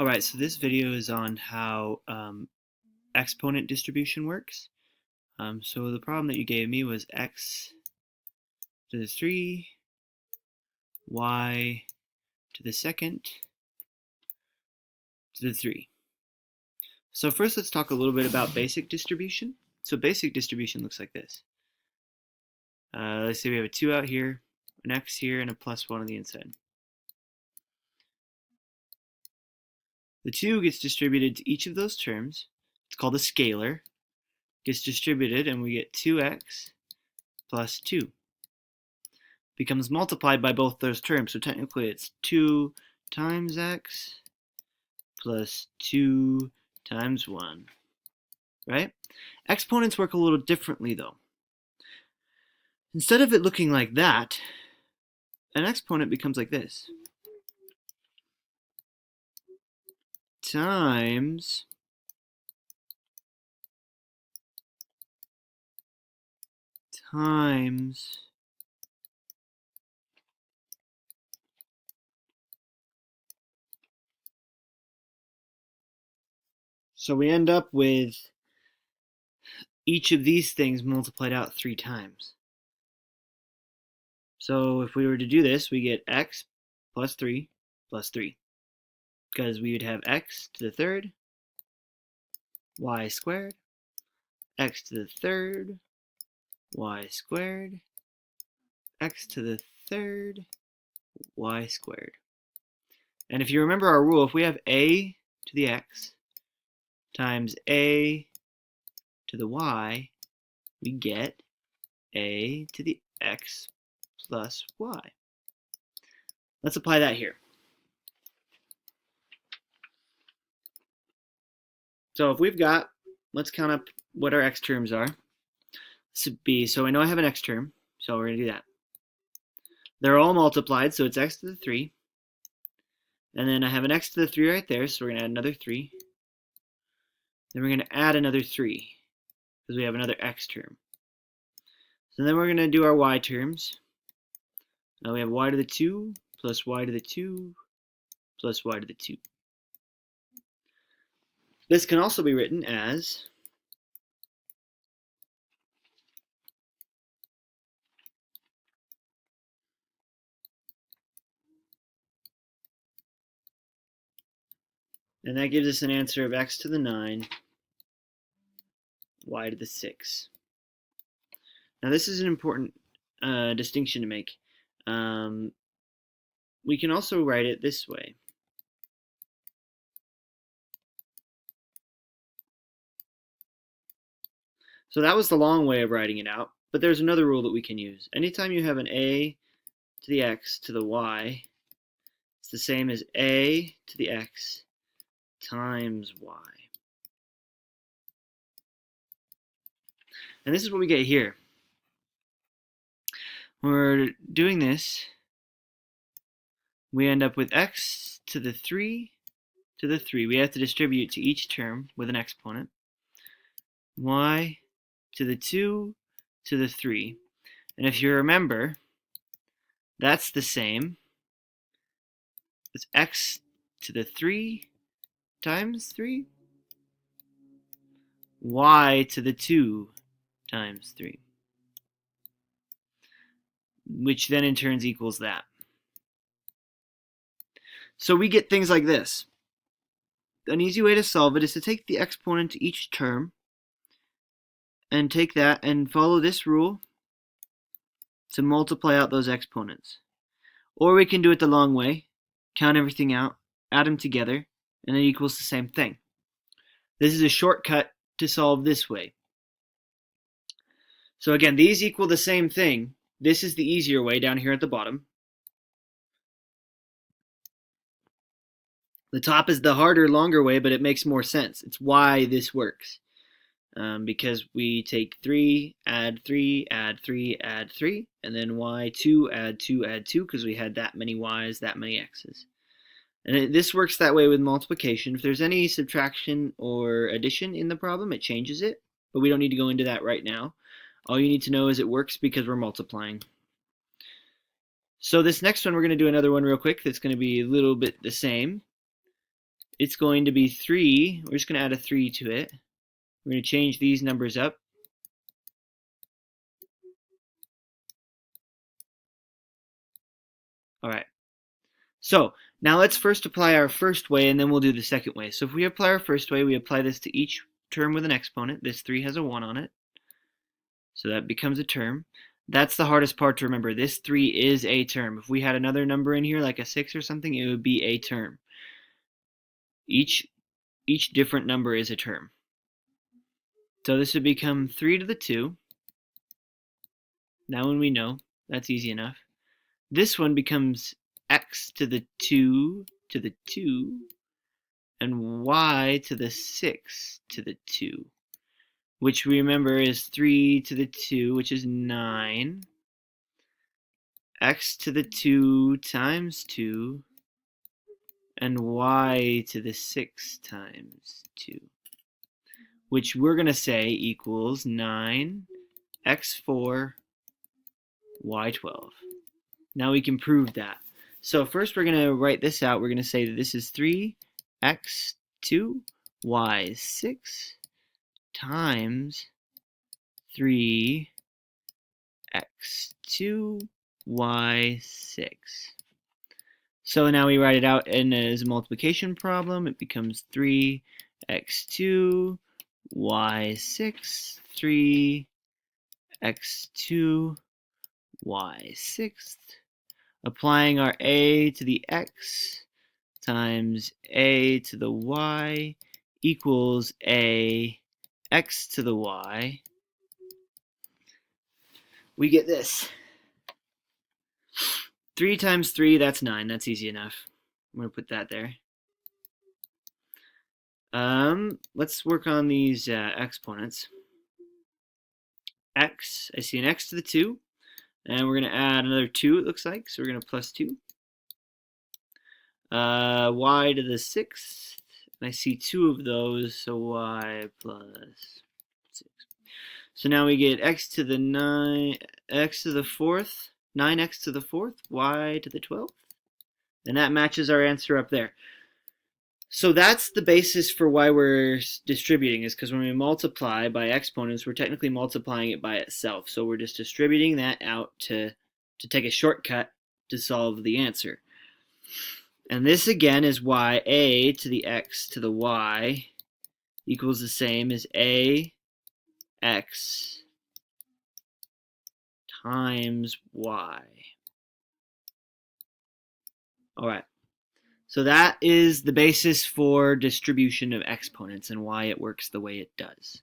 Alright, so this video is on how exponent distribution works. So the problem that you gave me was x to the 3, y to the second, to the 3. So first let's talk a little bit about basic distribution. So basic distribution looks like this. Let's say we have a 2 out here, an x here, and a plus 1 on the inside. The 2 gets distributed to each of those terms. It's called a scalar. Gets distributed and we get 2x plus 2. Becomes multiplied by both those terms. So technically it's 2 times x plus 2 times 1. Right? Exponents work a little differently though. Instead of it looking like that, an exponent becomes like this. Times so we end up with each of these things multiplied out 3 times. So if we were to do this, we get x plus 3 plus 3. Because we would have x to the third, y squared, x to the third, y squared, x to the third, y squared. And if you remember our rule, if we have a to the x times a to the y, we get a to the x plus y. Let's apply that here. So if we've got, let's count up what our x terms are. This would be, so I know I have an x term, so we're going to do that. They're all multiplied, so it's x to the 3. And then I have an x to the 3 right there, so we're going to add another 3. Then we're going to add another 3, because we have another x term. So then we're going to do our y terms. Now we have y to the 2 plus y to the 2 plus y to the 2. This can also be written as and that gives us an answer of x to the 9, y to the 6. Now this is an important distinction to make. We can also write it this way. So that was the long way of writing it out, but there's another rule that we can use. Anytime you have an a to the x to the y, it's the same as a to the x times y. And this is what we get here. When we're doing this, we end up with x to the 3 to the 3. We have to distribute to each term with an exponent. Y to the 2 to the 3. And if you remember, that's the same as x to the 3 times 3, y to the 2 times 3, which then in turn equals that. So we get things like this. An easy way to solve it is to take the exponent to each term and take that and follow this rule to multiply out those exponents. Or we can do it the long way, count everything out, add them together, and it equals the same thing. This is a shortcut to solve this way. So again, these equal the same thing. This is the easier way down here at the bottom. The top is the harder, longer way, but it makes more sense. It's why this works. Because we take 3, add 3, add 3, add 3, and then y2, add 2, add 2, because we had that many y's, that many x's. And this works that way with multiplication. If there's any subtraction or addition in the problem, it changes it, but we don't need to go into that right now. All you need to know is it works because we're multiplying. So this next one, we're going to do another one real quick that's going to be a little bit the same. it's going to be 3. We're just going to add a 3 to it. We're going to change these numbers up. All right. So now let's first apply our first way, and then we'll do the second way. So if we apply our first way, we apply this to each term with an exponent. This 3 has a 1 on it, so that becomes a term. That's the hardest part to remember. This 3 is a term. If we had another number in here, like a 6 or something, it would be a term. Each different number is a term. So this would become 3 to the 2. Now when we know, that's easy enough. This one becomes x to the 2 to the 2, and y to the 6 to the 2, which we remember is 3 to the 2, which is 9, x to the 2 times 2, and y to the 6 times 2, which we're going to say equals 9, x4, y12. Now we can prove that. So first we're going to write this out. We're going to say that this is 3x2 y6 times 3x2 y6. So now we write it out in as a multiplication problem. It becomes 3x2 y6, 3x2 y6. Applying our a to the x times a to the y equals a x to the y. We get this. 3 times 3, that's 9. That's easy enough. I'm going to put that there. Let's work on these exponents. X, I see an x to the 2. And we're going to add another 2, it looks like. So we're going to plus 2. Y to the 6th. And I see 2 of those, so y plus 6. So now we get x to the 9, x to the 4th, 9x to the 4th, y to the 12th. And that matches our answer up there. So that's the basis for why we're distributing, is because when we multiply by exponents, we're technically multiplying it by itself. So we're just distributing that out to take a shortcut to solve the answer. And this again is why a to the x to the y equals the same as ax times y. All right. So that is the basis for distribution of exponents and why it works the way it does.